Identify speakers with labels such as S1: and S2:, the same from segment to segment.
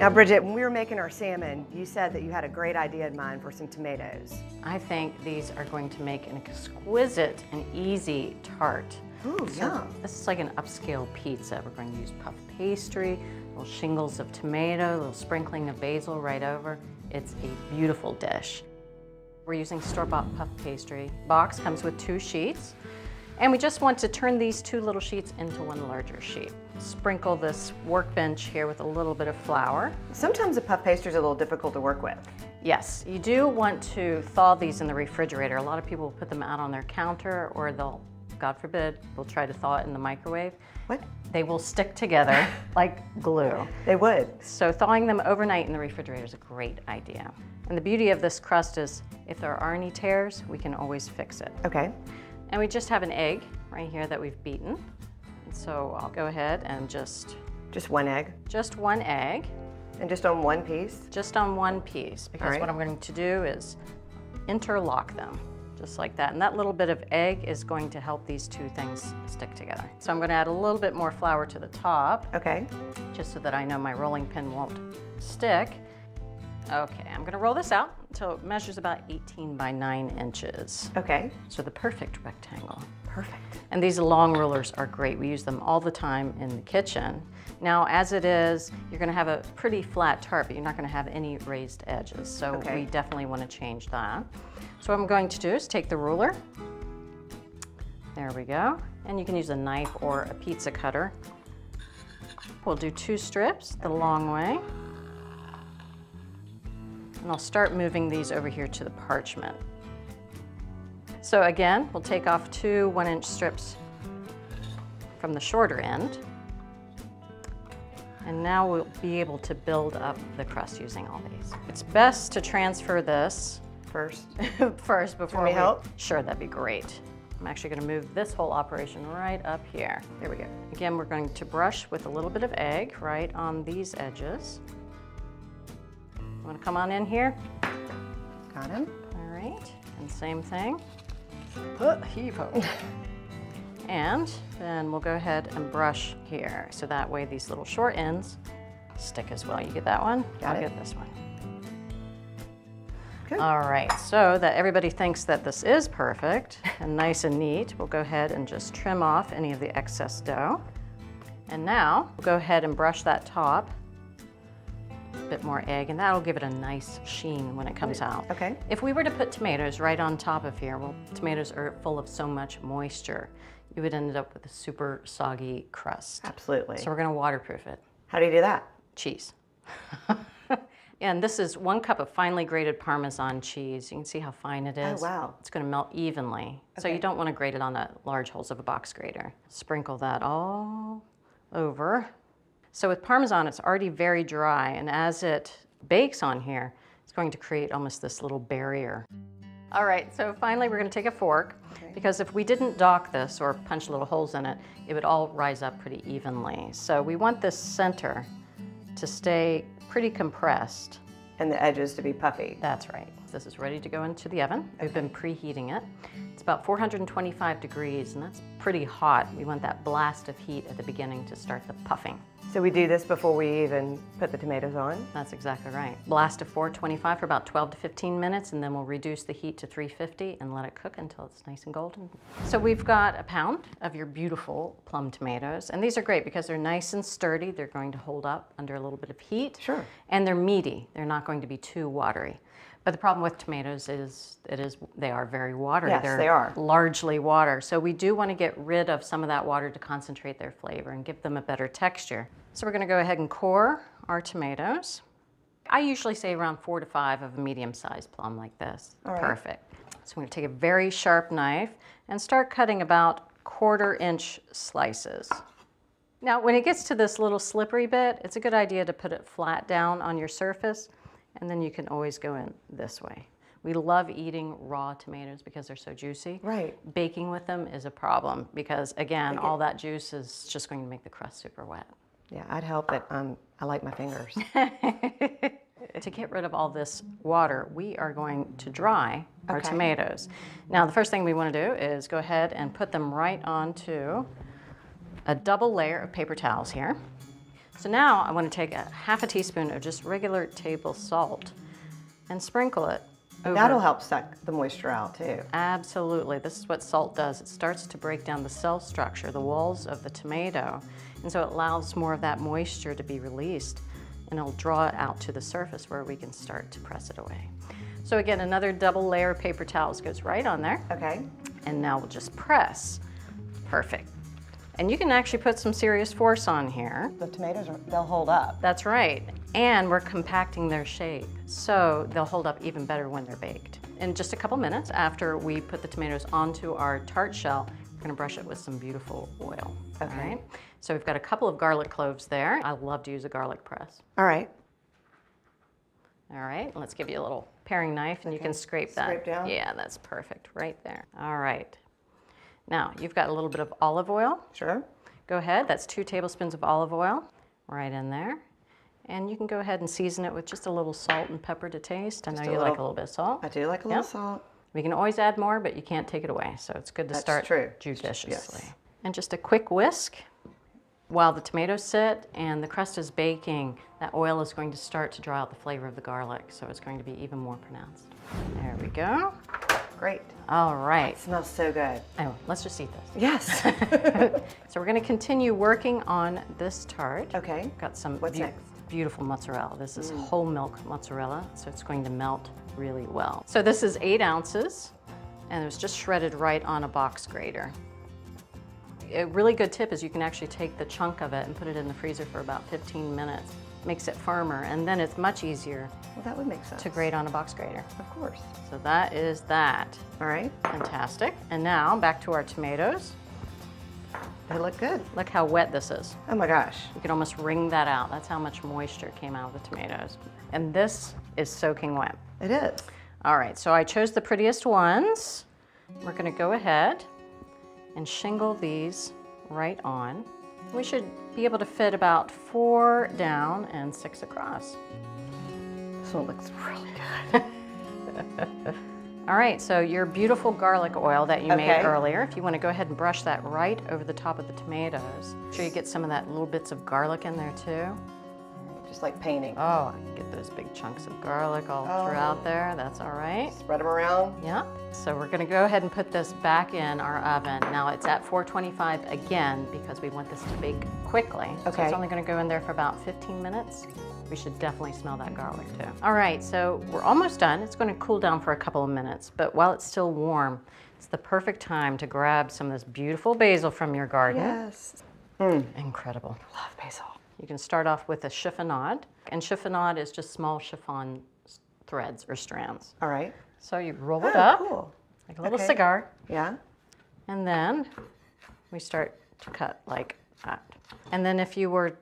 S1: Now, Bridget, when we were making our salmon, you said that you had a great idea in mind for some tomatoes.
S2: I think these are going to make an exquisite and easy tart.
S1: Ooh, yum.
S2: This is like an upscale pizza. We're going to use puff pastry, little shingles of tomato, a little sprinkling of basil right over. It's a beautiful dish. We're using store-bought puff pastry. Box comes with 2 sheets. And we just want to turn these 2 little sheets into 1 larger sheet. Sprinkle this workbench here with a little bit of flour.
S1: Sometimes the puff pastry is a little difficult to work with.
S2: Yes, you do want to thaw these in the refrigerator. A lot of people will put them out on their counter, or they'll, God forbid, will try to thaw it in the microwave.
S1: What?
S2: They will stick together like glue.
S1: They would.
S2: So thawing them overnight in the refrigerator is a great idea. And the beauty of this crust is if there are any tears, we can always fix it.
S1: Okay.
S2: And we just have an egg right here that we've beaten. And so I'll go ahead and just
S1: 1 egg?
S2: Just 1 egg.
S1: And just on 1 piece?
S2: Just on 1 piece, because what I'm going to do is interlock them, just like that. And that little bit of egg is going to help these 2 things stick together. So I'm going to add a little bit more flour to the top.
S1: Okay.
S2: Just so that I know my rolling pin won't stick. Okay, I'm going to roll this out until it measures about 18 by 9 inches.
S1: Okay.
S2: So the perfect rectangle.
S1: Perfect.
S2: And these long rulers are great. We use them all the time in the kitchen. Now, as it is, you're going to have a pretty flat tart, but you're not going to have any raised edges. So we definitely want to change that. So what I'm going to do is take the ruler. There we go. And you can use a knife or a pizza cutter. We'll do 2 strips the long way. And I'll start moving these over here to the parchment. So again, we'll take off 2 1-inch strips from the shorter end. And now we'll be able to build up the crust using all these. It's best to transfer this
S1: first
S2: before
S1: we help?
S2: Sure, that'd be great. I'm actually going to move this whole operation right up here. There we go. Again, we're going to brush with a little bit of egg right on these edges. Want to come on in here?
S1: Got him.
S2: All right, and same thing. Heave-ho. And then we'll go ahead and brush here, so that way these little short ends stick as well. You get that one? I'll get this one. Good. All right, so that everybody thinks that this is perfect and nice and neat, we'll go ahead and just trim off any of the excess dough. And now we'll go ahead and brush that top. Bit more egg, and that'll give it a nice sheen when it comes out.
S1: Okay.
S2: If we were to put tomatoes right on top of here, well, tomatoes are full of so much moisture, you would end up with a super soggy crust.
S1: Absolutely.
S2: So we're going to waterproof it.
S1: How do you do that?
S2: Cheese. And this is 1 cup of finely grated Parmesan cheese. You can see how fine it is.
S1: Oh, wow.
S2: It's going to melt evenly. So you don't want to grate it on the large holes of a box grater. Sprinkle that all over. So with Parmesan, it's already very dry, and as it bakes on here, it's going to create almost this little barrier. All right, so finally we're going to take a fork, because if we didn't dock this or punch little holes in it, it would all rise up pretty evenly. So we want this center to stay pretty compressed.
S1: And the edges to be puffy.
S2: That's right. This is ready to go into the oven. We've been preheating it. It's about 425 degrees, and that's pretty hot. We want that blast of heat at the beginning to start the puffing.
S1: So we do this before we even put the tomatoes on?
S2: That's exactly right. Blast of 425 for about 12 to 15 minutes, and then we'll reduce the heat to 350 and let it cook until it's nice and golden. So we've got a pound of your beautiful plum tomatoes, and these are great because they're nice and sturdy. They're going to hold up under a little bit of heat.
S1: Sure.
S2: And they're meaty. They're not going to be too watery. But the problem with tomatoes is they are very watery.
S1: Yes, they are.
S2: Largely water. So we do want to get rid of some of that water to concentrate their flavor and give them a better texture. So we're going to go ahead and core our tomatoes. I usually say around 4 to 5 of a medium-sized plum like this.
S1: All right.
S2: Perfect. So I'm going to take a very sharp knife and start cutting about 1/4-inch slices. Now, when it gets to this little slippery bit, it's a good idea to put it flat down on your surface, and then you can always go in this way. We love eating raw tomatoes because they're so juicy.
S1: Right.
S2: Baking with them is a problem because, again, all that juice is just going to make the crust super wet.
S1: Yeah, I'd help, but I like my fingers.
S2: To get rid of all this water, we are going to dry our tomatoes. Now, the first thing we want to do is go ahead and put them right onto a double layer of paper towels here. So now I want to take a half a teaspoon of just regular table salt and sprinkle it over.
S1: That'll help suck the moisture out too.
S2: Absolutely. This is what salt does. It starts to break down the cell structure, the walls of the tomato, and so it allows more of that moisture to be released, and it'll draw it out to the surface where we can start to press it away. So again, another double layer of paper towels goes right on there.
S1: Okay.
S2: And now we'll just press. Perfect. And you can actually put some serious force on here.
S1: The tomatoes, they'll hold up.
S2: That's right. And we're compacting their shape, so they'll hold up even better when they're baked. In just a couple minutes after we put the tomatoes onto our tart shell, we're gonna brush it with some beautiful oil.
S1: Okay.
S2: All right? So we've got a couple of garlic cloves there. I love to use a garlic press.
S1: All right.
S2: All right, let's give you a little paring knife and you can scrape that.
S1: Scrape down?
S2: Yeah, that's perfect, right there. All right. Now, you've got a little bit of olive oil.
S1: Sure.
S2: Go ahead, that's 2 tablespoons of olive oil right in there. And you can go ahead and season it with just a little salt and pepper to taste. I know you like a little bit of salt.
S1: I do like a little salt.
S2: We can always add more, but you can't take it away. So it's good to start judiciously.
S1: Yes.
S2: And just a quick whisk while the tomatoes sit and the crust is baking. That oil is going to start to draw out the flavor of the garlic, so it's going to be even more pronounced. There we go.
S1: Great.
S2: All right.
S1: It smells so good.
S2: Oh, let's just eat this.
S1: Yes.
S2: So we're going to continue working on this tart.
S1: Okay.
S2: Got some
S1: What's next?
S2: beautiful mozzarella. This is whole milk mozzarella, so it's going to melt really well. So this is 8 ounces, and it was just shredded right on a box grater. A really good tip is you can actually take the chunk of it and put it in the freezer for about 15 minutes. Makes it firmer, and then it's much easier
S1: Well, that would make sense.
S2: to grate on a box grater.
S1: Of course.
S2: So that is that.
S1: All right.
S2: Fantastic. And now back to our tomatoes.
S1: They look good.
S2: Look how wet this is.
S1: Oh my gosh.
S2: You can almost wring that out. That's how much moisture came out of the tomatoes. And this is soaking wet.
S1: It is.
S2: All right, so I chose the prettiest ones. We're gonna go ahead and shingle these right on. We should be able to fit about 4 down and 6 across.
S1: This one looks really good.
S2: All right, so your beautiful garlic oil that you made earlier, if you want to go ahead and brush that right over the top of the tomatoes. Make sure you get some of that little bits of garlic in there too.
S1: Just like painting.
S2: Oh, I can get those big chunks of garlic all throughout there. That's all right.
S1: Spread them around.
S2: Yeah. So we're going to go ahead and put this back in our oven. Now it's at 425 again because we want this to bake quickly.
S1: Okay.
S2: So it's only going to go in there for about 15 minutes. We should definitely smell that garlic too. All right, so we're almost done. It's going to cool down for a couple of minutes, but while it's still warm, it's the perfect time to grab some of this beautiful basil from your garden.
S1: Yes.
S2: Incredible.
S1: Love basil.
S2: You can start off with a chiffonade, and chiffonade is just small chiffon threads or strands.
S1: All right.
S2: So you roll it up
S1: Cool.
S2: like a little cigar,
S1: Yeah.
S2: and then we start to cut like that. And then if you were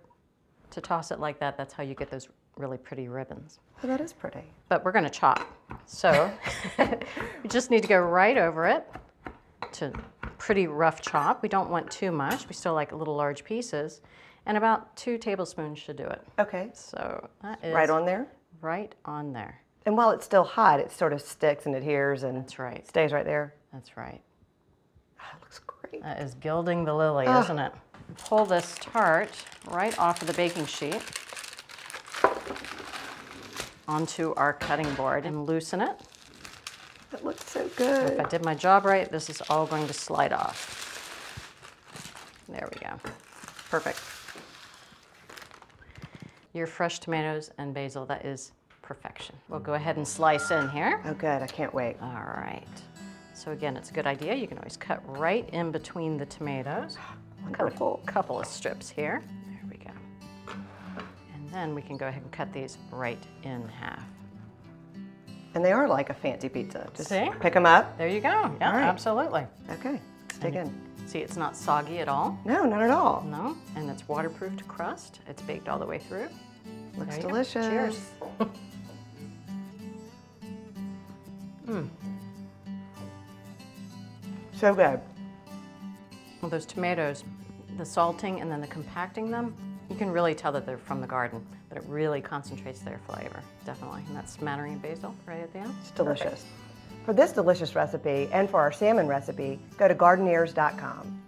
S2: to toss it like that, that's how you get those really pretty ribbons.
S1: Oh, that is pretty.
S2: But we're gonna chop. So we just need to go right over it to pretty rough chop. We don't want too much. We still like little large pieces. And about 2 tablespoons should do it.
S1: Okay.
S2: So that is
S1: Right on there?
S2: right on there.
S1: And while it's still hot, it sort of sticks and adheres and
S2: That's right.
S1: stays right there.
S2: That's right.
S1: Oh, it looks great.
S2: That is gilding the lily, isn't it? Pull this tart right off of the baking sheet onto our cutting board and loosen it.
S1: That looks so good.
S2: If I did my job right, this is all going to slide off. There we go.
S1: Perfect.
S2: Your fresh tomatoes and basil, that is perfection. We'll go ahead and slice in here.
S1: Oh, good. I can't wait.
S2: All right. So again, it's a good idea. You can always cut right in between the tomatoes.
S1: Wonderful.
S2: Cut a couple of strips here. There we go. And then we can go ahead and cut these right in half.
S1: And they are like a fancy pizza. Just
S2: See?
S1: pick them up.
S2: There you go. Yeah,
S1: All right.
S2: absolutely.
S1: Okay. Let's dig in.
S2: See, it's not soggy at all.
S1: No, not at all.
S2: No, and it's waterproof to crust. It's baked all the way through.
S1: Looks
S2: There you go.
S1: delicious.
S2: Cheers.
S1: So good.
S2: Well, those tomatoes, the salting and then the compacting them, you can really tell that they're from the garden, but it really concentrates their flavor, definitely. And that smattering of basil right at the end.
S1: It's delicious. For this delicious recipe and for our salmon recipe, go to Gardenieres.com.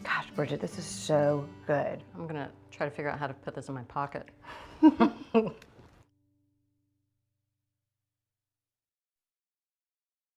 S1: Gosh, Bridget, this is so good.
S2: I'm gonna try to figure out how to put this in my pocket.